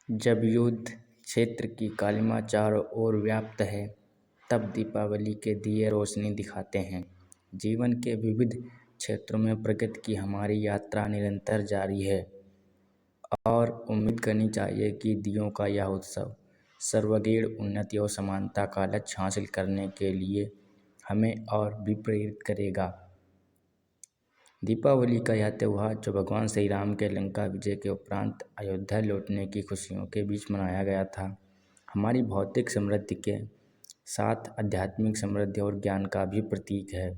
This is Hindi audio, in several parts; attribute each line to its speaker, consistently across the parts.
Speaker 1: जब युद्ध क्षेत्र की कालिमा चारों ओर व्याप्त है, तब दीपावली के दिए रोशनी दिखाते हैं। जीवन के विविध क्षेत्रों में प्रगति की हमारी यात्रा निरंतर जारी है और उम्मीद करनी चाहिए कि दियों का यह उत्सव सर्वगीण उन्नति और समानता का लक्ष्य हासिल करने के लिए हमें और भी प्रेरित करेगा। दीपावली का यह त्यौहार जो भगवान श्री राम के लंका विजय के उपरांत अयोध्या लौटने की खुशियों के बीच मनाया गया था, हमारी भौतिक समृद्धि के साथ आध्यात्मिक समृद्धि और ज्ञान का भी प्रतीक है।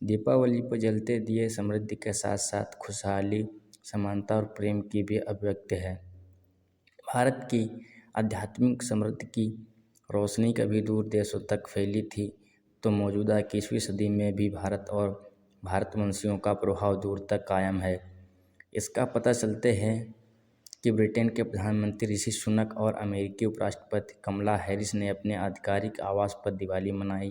Speaker 1: दीपावली पर जलते दिए समृद्धि के साथ साथ खुशहाली, समानता और प्रेम की भी अभिव्यक्ति है। भारत की आध्यात्मिक समृद्धि की रोशनी कभी दूर देशों तक फैली थी, तो मौजूदा 21वीं सदी में भी भारत और भारतवंशियों का प्रभाव दूर तक कायम है। इसका पता चलते हैं कि ब्रिटेन के प्रधानमंत्री ऋषि सुनक और अमेरिकी उपराष्ट्रपति कमला हैरिस ने अपने आधिकारिक आवास पर दिवाली मनाई।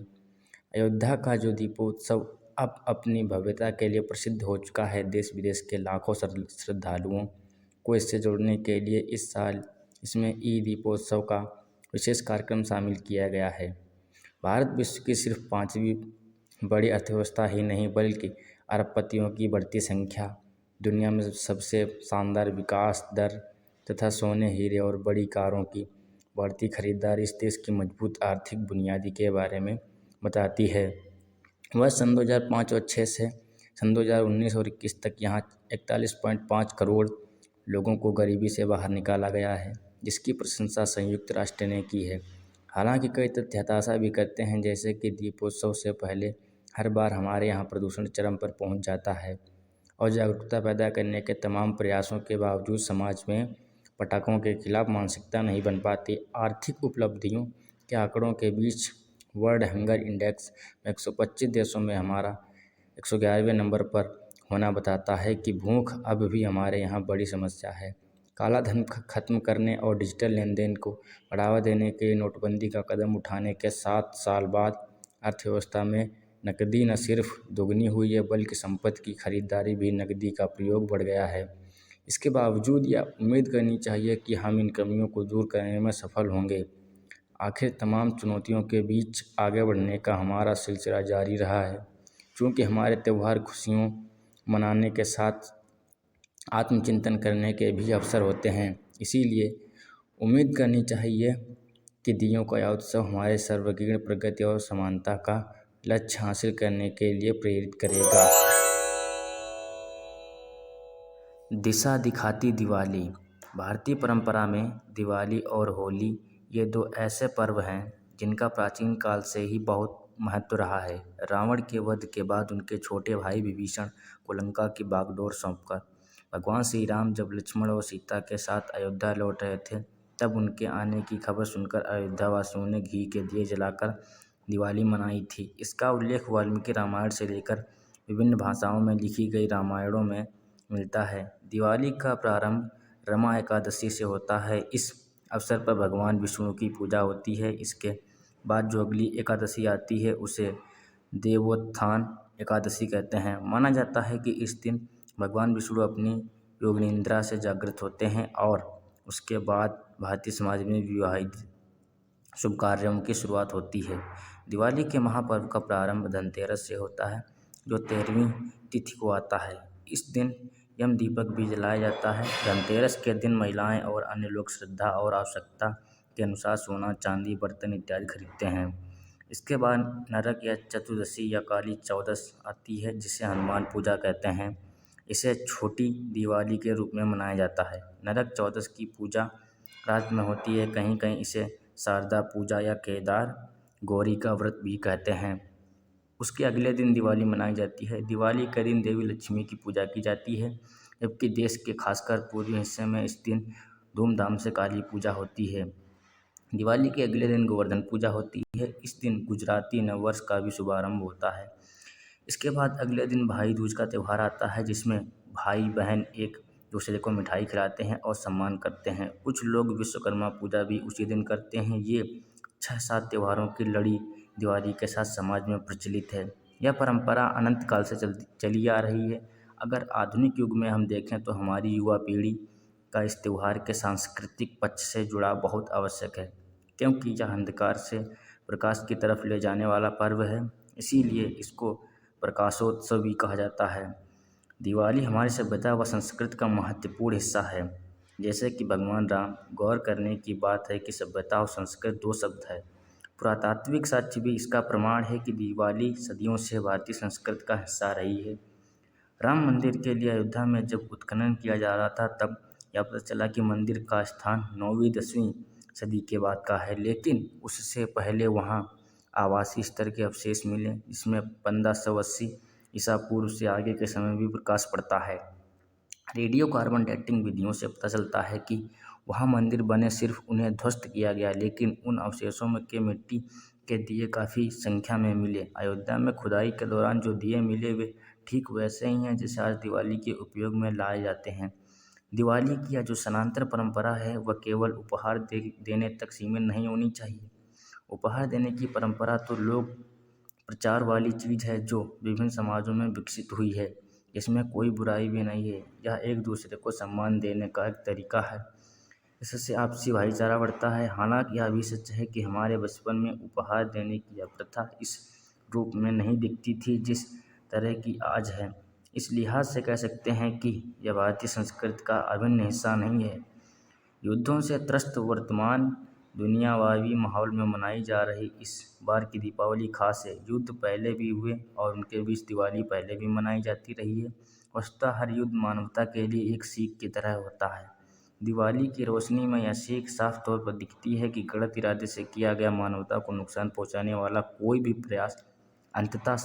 Speaker 1: अयोध्या का जो दीपोत्सव अब अपनी भव्यता के लिए प्रसिद्ध हो चुका है, देश विदेश के लाखों श्रद्धालुओं को इससे जोड़ने के लिए इस साल इसमें दीपोत्सव का विशेष कार्यक्रम शामिल किया गया है। भारत विश्व की सिर्फ 5वीं बड़ी अर्थव्यवस्था ही नहीं, बल्कि अरबपतियों की बढ़ती संख्या, दुनिया में सबसे शानदार विकास दर तथा सोने, हीरे और बड़ी कारों की बढ़ती खरीदारी इस देश की मजबूत आर्थिक बुनियादी के बारे में बताती है। वह सन 2005 और 6 से सन 2019 और 21 तक यहाँ 41.5 करोड़ लोगों को गरीबी से बाहर निकाला गया है, जिसकी प्रशंसा संयुक्त राष्ट्र ने की है। हालांकि कई तथ्य हताशा भी करते हैं, जैसे कि दीपोत्सव से पहले हर बार हमारे यहाँ प्रदूषण चरम पर पहुँच जाता है और जागरूकता पैदा करने के तमाम प्रयासों के बावजूद समाज में पटाखों के खिलाफ मानसिकता नहीं बन पाती। आर्थिक उपलब्धियों के आंकड़ों के बीच वर्ल्ड हंगर इंडेक्स में 125 देशों में हमारा 111वें नंबर पर होना बताता है कि भूख अब भी हमारे यहाँ बड़ी समस्या है। काला धन खत्म करने और डिजिटल लेन देन को बढ़ावा देने के लिए नोटबंदी का कदम उठाने के 7 साल बाद अर्थव्यवस्था में नकदी न सिर्फ दोगुनी हुई है, बल्कि संपत्ति की खरीदारी भी नकदी का प्रयोग बढ़ गया है। इसके बावजूद यह उम्मीद करनी चाहिए कि हम इन कमियों को दूर करने में सफल होंगे। आखिर तमाम चुनौतियों के बीच आगे बढ़ने का हमारा सिलसिला जारी रहा है, क्योंकि हमारे त्यौहार खुशियों मनाने के साथ आत्मचिंतन करने के भी अवसर होते हैं। इसीलिए उम्मीद करनी चाहिए कि दियों का यह उत्सव हमारे सर्वगीण प्रगति और समानता का लक्ष्य हासिल करने के लिए प्रेरित करेगा। दिशा दिखाती दिवाली। भारतीय परंपरा में दिवाली और होली ये दो ऐसे पर्व हैं जिनका प्राचीन काल से ही बहुत महत्व रहा है। रावण के वध के बाद उनके छोटे भाई विभीषण को लंका की बागडोर सौंपकर भगवान श्री राम जब लक्ष्मण और सीता के साथ अयोध्या लौट रहे थे, तब उनके आने की खबर सुनकर अयोध्यावासियों ने घी के दिए जलाकर दिवाली मनाई थी। इसका उल्लेख वाल्मीकि रामायण से लेकर विभिन्न भाषाओं में लिखी गई रामायणों में मिलता है। दिवाली का प्रारंभ रमा एकादशी से होता है। इस अवसर पर भगवान विष्णु की पूजा होती है। इसके बाद जो अगली एकादशी आती है उसे देवोत्थान एकादशी कहते हैं। माना जाता है कि इस दिन भगवान विष्णु अपनी योगनिद्रा से जागृत होते हैं और उसके बाद भारतीय समाज में विवाहित शुभ कार्यों की शुरुआत होती है। दिवाली के महापर्व का प्रारंभ धनतेरस से होता है, जो 13वीं तिथि को आता है। इस दिन यम दीपक भी जलाया जाता है। धनतेरस के दिन महिलाएं और अन्य लोग श्रद्धा और आवश्यकता के अनुसार सोना, चांदी, बर्तन इत्यादि खरीदते हैं। इसके बाद नरक या चतुर्दशी या काली चौदस आती है, जिसे हनुमान पूजा कहते हैं। इसे छोटी दिवाली के रूप में मनाया जाता है। नरक चौदस की पूजा रात में होती है। कहीं कहीं इसे शारदा पूजा या केदार गौरी का व्रत भी कहते हैं। उसके अगले दिन दिवाली मनाई जाती है। दिवाली के दिन देवी लक्ष्मी की पूजा की जाती है, जबकि देश के खासकर पूर्वी हिस्से में इस दिन धूमधाम से काली पूजा होती है। दिवाली के अगले दिन गोवर्धन पूजा होती है। इस दिन गुजराती नववर्ष का भी शुभारंभ होता है। इसके बाद अगले दिन भाई दूज का त्यौहार आता है, जिसमें भाई बहन एक दूसरे को मिठाई खिलाते हैं और सम्मान करते हैं। कुछ लोग विश्वकर्मा पूजा भी उसी दिन करते हैं। ये 6-7 त्योहारों की लड़ी दिवाली के साथ समाज में प्रचलित है। यह परंपरा अनंत काल से चली आ रही है। अगर आधुनिक युग में हम देखें तो हमारी युवा पीढ़ी का इस त्यौहार के सांस्कृतिक पक्ष से जुड़ाव बहुत आवश्यक है, क्योंकि यह अंधकार से प्रकाश की तरफ ले जाने वाला पर्व है। इसीलिए इसको प्रकाशोत्सव भी कहा जाता है। दिवाली हमारी सभ्यता व संस्कृति का महत्वपूर्ण हिस्सा है। जैसे कि भगवान राम, गौर करने की बात है कि सभ्यता और संस्कृत दो शब्द है। पुरातात्विक साक्ष्य भी इसका प्रमाण है कि दिवाली सदियों से भारतीय संस्कृति का हिस्सा रही है। राम मंदिर के लिए अयोध्या में जब उत्खनन किया जा रहा था, तब यह पता चला कि मंदिर का स्थान 9वीं-10वीं सदी के बाद का है, लेकिन उससे पहले वहाँ आवासीय स्तर के अवशेष मिले, जिसमें 1580 ईसा पूर्व से आगे के समय भी प्रकाश पड़ता है। रेडियो कार्बन डेटिंग विधियों से पता चलता है कि वहाँ मंदिर बने, सिर्फ उन्हें ध्वस्त किया गया, लेकिन उन अवशेषों में के मिट्टी के दिए काफ़ी संख्या में मिले। अयोध्या में खुदाई के दौरान जो दिए मिले वे ठीक वैसे ही हैं जैसे आज दिवाली के उपयोग में लाए जाते हैं। दिवाली की यह जो सनातन परंपरा है वह केवल उपहार देने तक सीमित नहीं होनी चाहिए। उपहार देने की परंपरा तो लोक प्रचार वाली चीज़ है जो विभिन्न समाजों में विकसित हुई है। इसमें कोई बुराई भी नहीं है। यह एक दूसरे को सम्मान देने का एक तरीका है। इससे आपसी भाईचारा बढ़ता है। हालांकि यह भी सच है कि हमारे बचपन में उपहार देने की यह प्रथा इस रूप में नहीं दिखती थी जिस तरह की आज है। इस लिहाज से कह सकते हैं कि यह भारतीय संस्कृति का अभिन्न हिस्सा नहीं है। युद्धों से त्रस्त वर्तमान दुनियावी माहौल में मनाई जा रही इस बार की दीपावली खास है। युद्ध पहले भी हुए और उनके बीच दिवाली पहले भी मनाई जाती रही है। वस्तुतः हर युद्ध मानवता के लिए एक सीख की तरह होता है। दिवाली की रोशनी में यह सीख साफ तौर पर दिखती है कि गलत इरादे से किया गया मानवता को नुकसान पहुंचाने वाला कोई भी प्रयास अंततः